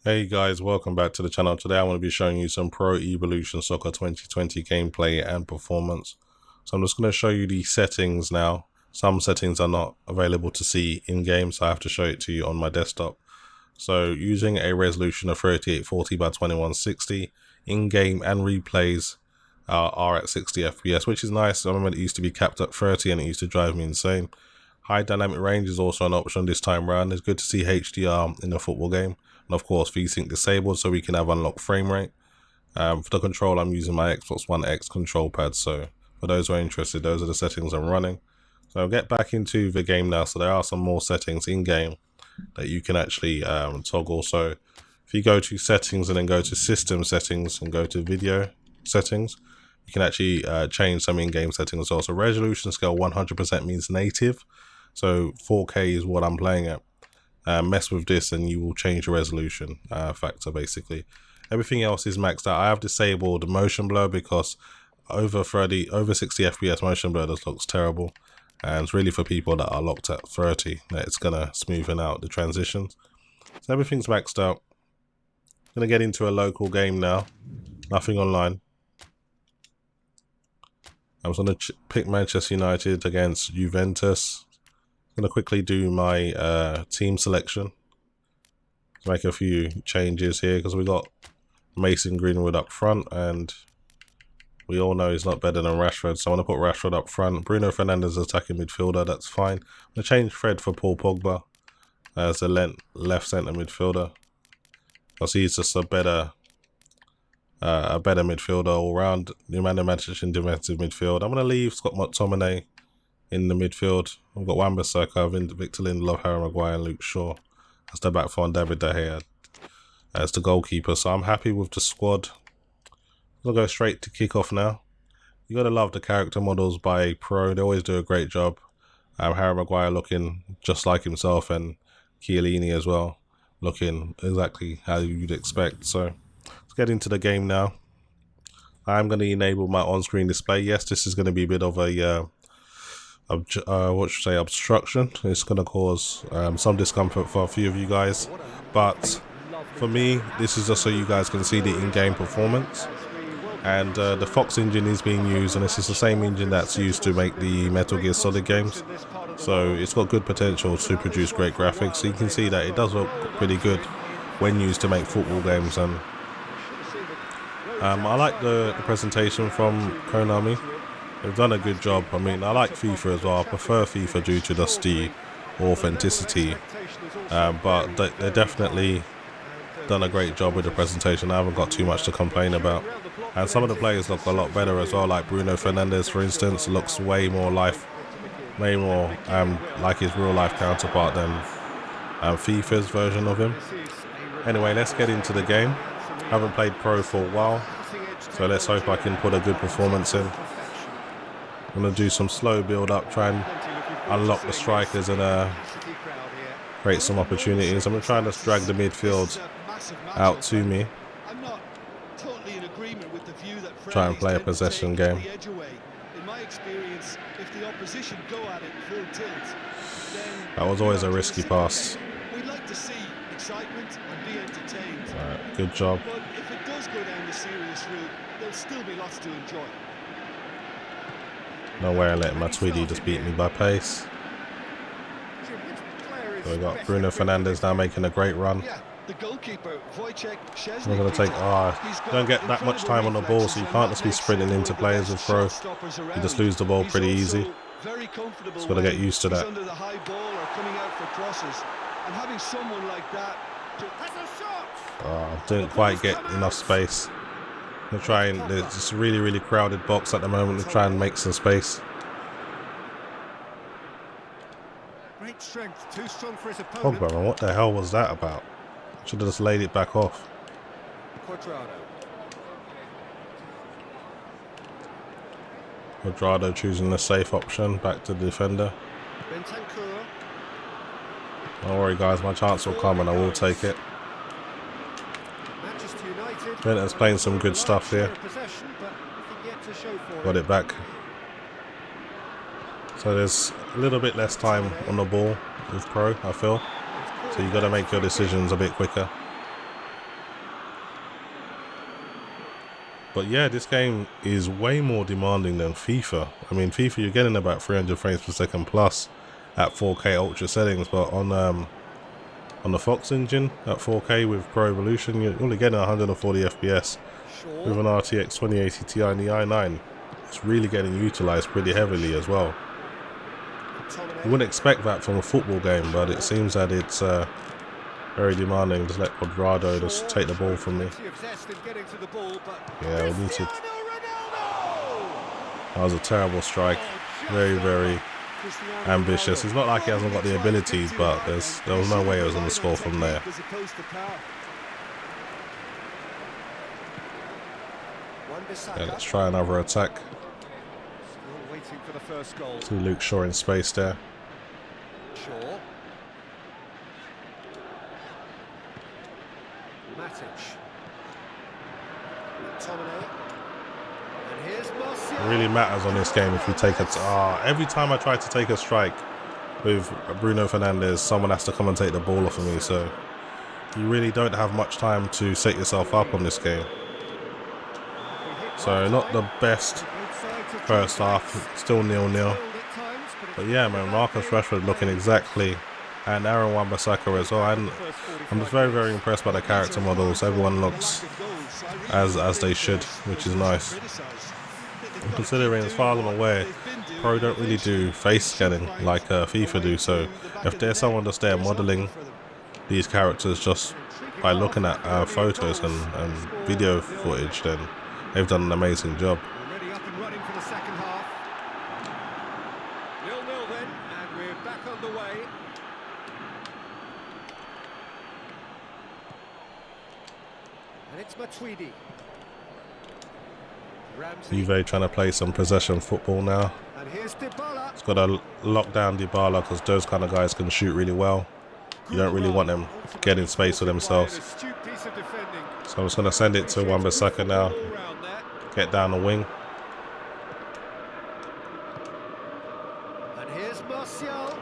Hey guys, welcome back to the channel. Today I'm going to be showing you some Pro Evolution Soccer 2020 gameplay and performance. So I'm just going to show you the settings now. Some settings are not available to see in game, so I have to show it to you on my desktop. So using a resolution of 3840 by 2160, in-game and replays are at 60 FPS, which is nice. I remember it used to be capped at 30 and it used to drive me insane. High dynamic range is also an option this time around. It's good to see HDR in a football game. And of course, VSync disabled so we can have unlocked frame rate. For the control, I'm using my Xbox One X control pad. So for those who are interested, those are the settings I'm running. So I'll get back into the game now. So there are some more settings in game that you can actually toggle. So if you go to settings and then go to system settings and go to video settings, you can actually change some in-game settings as well. So resolution scale 100% means native. So 4K is what I'm playing at. Mess with this and you will change the resolution factor basically. Everything else is maxed out. I have disabled motion blur because over 60 FPS motion blur just looks terrible. And it's really for people that are locked at 30 that it's gonna smoothen out the transitions. So everything's maxed out. I'm gonna get into a local game now. Nothing online. I was gonna pick Manchester United against Juventus. I'm going to quickly do my team selection. Let's make a few changes here because we got Mason Greenwood up front and we all know he's not better than Rashford. So I want to put Rashford up front. Bruno Fernandes attacking midfielder, that's fine. I'm going to change Fred for Paul Pogba as a left centre midfielder because he's just a better midfielder all round. The man of Manchester in defensive midfield. I'm going to leave Scott McTominay in the midfield. We've got Wan-Bissaka, Victor Lindelof, Harry Maguire and Luke Shaw as the back four and David De Gea as the goalkeeper. So I'm happy with the squad. We'll go straight to kickoff now. You gotta love the character models by Pro. They always do a great job. Harry Maguire looking just like himself and Chiellini as well, looking exactly how you'd expect. So let's get into the game now. I'm going to enable my on-screen display. Yes, this is going to be a bit of a obstruction. It's going to cause some discomfort for a few of you guys, but for me this is just so you guys can see the in-game performance. And the Fox engine is being used, and this is the same engine that's used to make the Metal Gear Solid games, so it's got good potential to produce great graphics. So you can see that it does look pretty good when used to make football games. And I like the presentation from Konami. They've done a good job. I mean, I like FIFA as well. I prefer FIFA due to just the authenticity, but they definitely done a great job with the presentation. I haven't got too much to complain about. And some of the players look a lot better as well, like Bruno Fernandes, for instance, looks way more like his real life counterpart than FIFA's version of him. Anyway, let's get into the game. Haven't played Pro for a while, so let's hope I can put a good performance in. I'm going to do some slow build up, try and unlock the strikers and create some opportunities. I'm going to try and just drag the midfield out to me. Try and play a possession game. That was always a risky pass. Right, good job. No way I'm letting my Tweedy just beat me by pace. So we got Bruno Fernandes now making a great run. We're going to take, you don't get that much time on the ball, so you can't just be sprinting into players with Pro. You just lose the ball pretty easy. Just got to get used to that. Didn't quite get enough space. I'm trying, there's this really crowded box at the moment to try and make some space. Oh, brother, what the hell was that about? Should have just laid it back off. Quadrado choosing the safe option, back to the defender. Don't worry guys, my chance will come and I will take it. Bennett's playing some good stuff here. Got it back. So there's a little bit less time on the ball with Pro, I feel. So you got to make your decisions a bit quicker. But yeah, this game is way more demanding than FIFA. I mean, FIFA, you're getting about 300 frames per second plus at 4K ultra settings, but on the Fox engine at 4K with Pro Evolution, you're only getting 140 FPS with an RTX 2080 Ti in the i9. It's really getting utilized pretty heavily as well. You wouldn't expect that from a football game, but it seems that it's very demanding. Just let Quadrado just take the ball from me. Yeah, we need to. That was a terrible strike. Very, very ambitious. It's not like he hasn't got the abilities, but there was no way he was going to score from there. Yeah, let's try another attack. See Luke Shaw in space there. It really matters on this game if you take it. Every time I try to take a strike with Bruno Fernandes, someone has to come and take the ball off of me. So you really don't have much time to set yourself up on this game. So not the best first half, still 0-0. But yeah, man, Marcus Rashford looking exactly, and Aaron Wan-Bissaka as well. And I'm just very, very impressed by the character models. Everyone looks as they should, which is nice. And considering, as far as I'm aware, Pro don't really do face scanning like FIFA do. So if there's someone just there modeling these characters just by looking at photos and video footage, then they've done an amazing job. Already up and running for the second half. 0-0 then, and we're back on the way. And it's Matuidi. Juve trying to play some possession football now. And here's Dybala. It's got to lock down Dybala because those kind of guys can shoot really well. You don't really want them getting space for themselves. So I'm just going to send it to Wan-Bissaka now. Get down the wing. And here's Martial.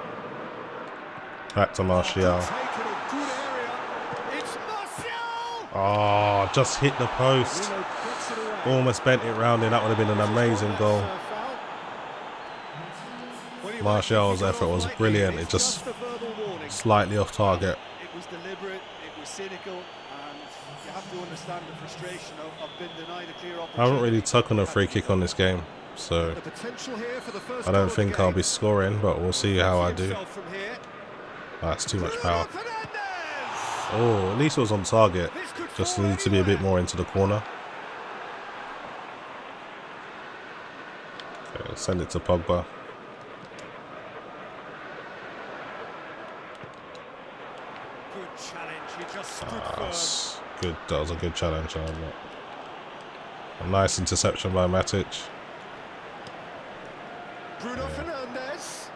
Back to Martial. Oh, just hit the post. Almost bent it round in. That would have been an amazing goal. Martial's effort was brilliant. It just slightly off target. It was deliberate, it was cynical, and you have to understand the frustration of being denied a clear opportunity. I haven't really taken a free kick on this game, so I don't think I'll be scoring, but we'll see how I do. That's too much power. Oh, at least it was on target. Just needs to be a bit more into the corner. Okay, send it to Pogba. That's good. That was a good challenge. A nice interception by Matic. Bruno Fernandes.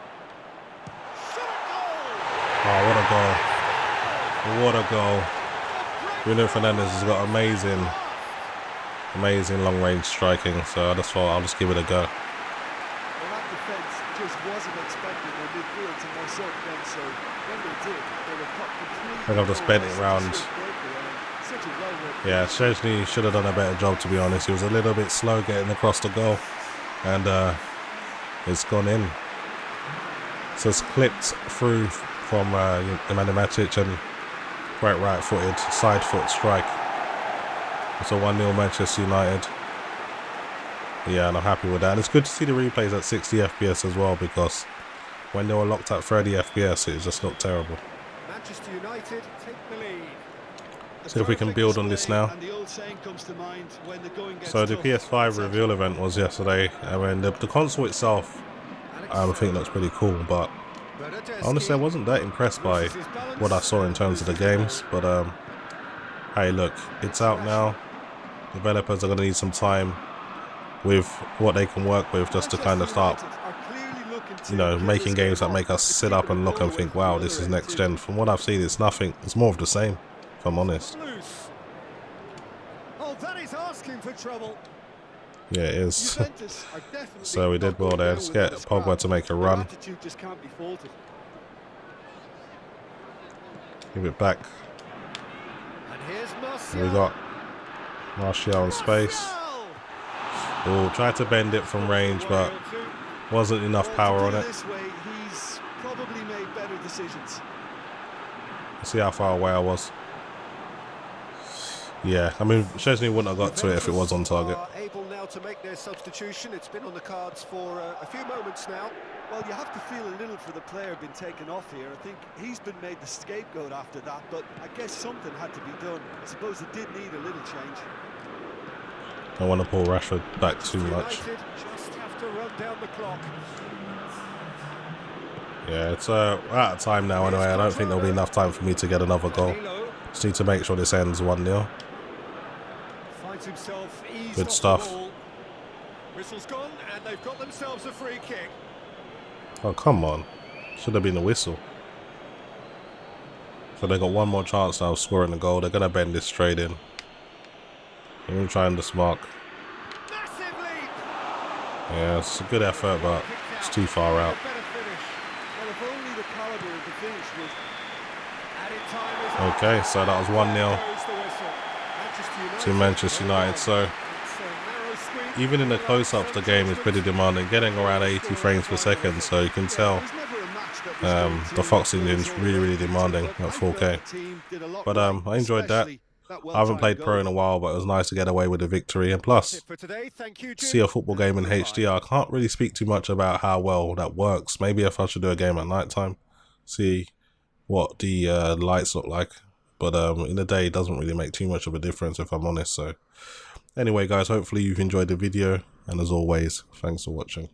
Oh, what a goal! What a goal! Bruno Fernandes has got amazing long-range striking. So I just thought I'll just give it a go. Well, that defense just wasn't expected when they threw it to myself then. So when they did, they were cut completely. I think I've just bent it round. Yeah, Szczęsny should have done a better job, to be honest. He was a little bit slow getting across the goal, and it's gone in. So it's clipped through from Nemanja Matic, and great right-footed side foot strike. It's a 1-0 Manchester United. Yeah, and I'm happy with that. And it's good to see the replays at 60 FPS as well, because when they were locked at 30 FPS, it just looked terrible. Manchester United take the lead. See if we can build on this now. So the PS5 reveal event was yesterday. I mean, the console itself, I think looks pretty cool, but honestly, I wasn't that impressed by what I saw in terms of the games. But hey, look, it's out now. Developers are going to need some time with what they can work with just to kind of start, you know, making games that make us sit up and look and think, wow, this is next gen. From what I've seen, it's nothing. It's more of the same, if I'm honest. Oh, that is asking for trouble. Yeah, it is. So we did well there. Let's get Pogba to make a run. Give it back. And here's And we got Martial in space. Oh, tried to bend it from range, but wasn't enough power on it. This way, he's probably made better decisions. Let's see how far away I was. Yeah, I mean, Szczesny wouldn't have got to it if it was on target. Able now to make their substitution. It's been on the cards for a few moments now. Well, you have to feel a little for the player being taken off here. I think he's been made the scapegoat after that, but I guess something had to be done. I suppose it did need a little change. I want to pull Rashford back too much. Just have to run down the clock. Yeah, it's out of time now anyway. I don't think there'll be enough time for me to get another goal. Just need to make sure this ends 1-0. Good stuff. Whistle's gone, and they've got themselves a free kick. Oh, come on. Should have been a whistle. So they got one more chance now of scoring a goal. They're going to bend this straight in. I'm going to try and dismark. Yeah, it's a good effort, but it's too far out. Okay, so that was 1-0 to Manchester United. So even in the close-ups, the game is pretty demanding, getting around 80 frames per second. So you can tell the Fox Engine's really demanding at 4K. But I enjoyed that. I haven't played Pro in a while, but it was nice to get away with a victory. And plus, see a football game in HDR. I can't really speak too much about how well that works. Maybe if I should do a game at night time, see what the lights look like. But in the day, it doesn't really make too much of a difference, if I'm honest. So anyway, guys, hopefully you've enjoyed the video. And as always, thanks for watching.